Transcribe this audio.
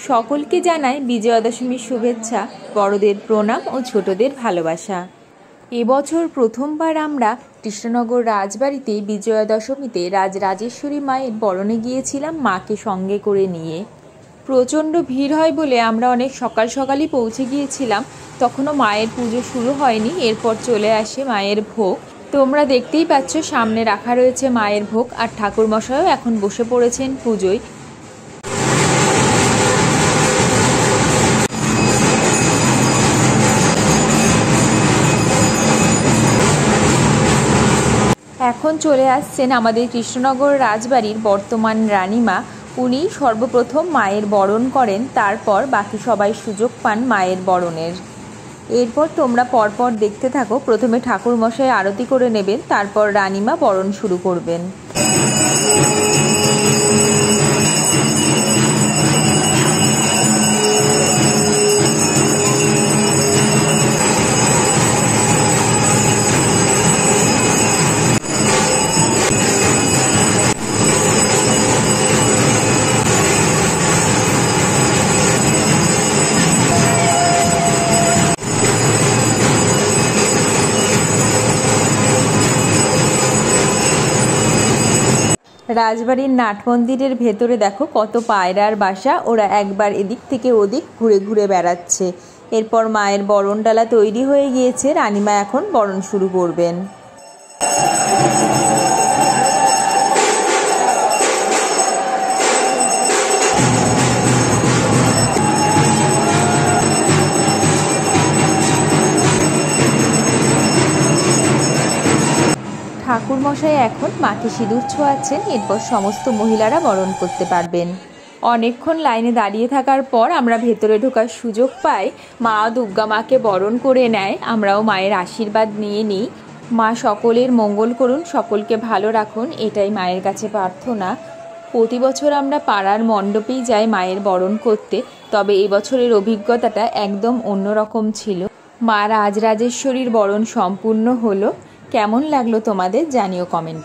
সকলকে জানাই বিজয়া দশমীর শুভেচ্ছা, বড়দের প্রণাম ও ছোটদের ভালোবাসা। এবছর প্রথমবার আমরা কৃষ্ণনগর রাজবাড়িতে বিজয়া দশমীতে রাজরাজেশ্বরী মায়ের বরণে গিয়েছিলাম মাকে সঙ্গে করে নিয়ে। প্রচণ্ড ভিড় হয় বলে আমরা অনেক সকাল সকালই পৌঁছে গিয়েছিলাম। তখনও মায়ের পুজো শুরু হয়নি। এরপর চলে আসে মায়ের ভোগ। তোমরা দেখতেই পাচ্ছ সামনে রাখা রয়েছে মায়ের ভোগ, আর ঠাকুরমশাইও এখন বসে পড়েছেন পুজোয়। এখন চলে আসছেন আমাদের কৃষ্ণনগর রাজবাড়ির বর্তমান রানীমা। উনি সর্বপ্রথম মায়ের বরণ করেন, তারপর বাকি সবাই সুযোগ পান মায়ের বরণের। এরপর তোমরা পরপর দেখতে থাকো। প্রথমে ঠাকুরমশাই আরতি করে নেবেন, তারপর রানীমা বরণ শুরু করবেন। রাজবাড়ির নাট মন্দিরের ভেতরে দেখো কত পায়রার বাসা। ওরা একবার এদিক থেকে ওদিক ঘুরে ঘুরে বেড়াচ্ছে। এরপর মায়ের বরণ ডালা তৈরি হয়ে গিয়েছে। রানীমা এখন বরণ শুরু করবেন। ঠাকুরমশাই এখন মাকে সিঁদুর ছোঁয়াচ্ছেন। এরপর সমস্ত মহিলারা বরণ করতে পারবেন। অনেকক্ষণ লাইনে দাঁড়িয়ে থাকার পর আমরা ভেতরে ঢোকার সুযোগ পাই। মা দুর্গা মাকে বরণ করে নেয়। আমরাও মায়ের আশীর্বাদ নিয়ে নিই। মা সকলের মঙ্গল করুন, সকলকে ভালো রাখুন, এটাই মায়ের কাছে প্রার্থনা। প্রতি বছর আমরা পাড়ার মণ্ডপেই যাই মায়ের বরণ করতে, তবে এবছরের অভিজ্ঞতাটা একদম অন্যরকম ছিল। মা রাজরাজেশ্বরীর বরণ সম্পূর্ণ হলো। কেমন লাগলো তোমাদের জানিও কমেন্ট।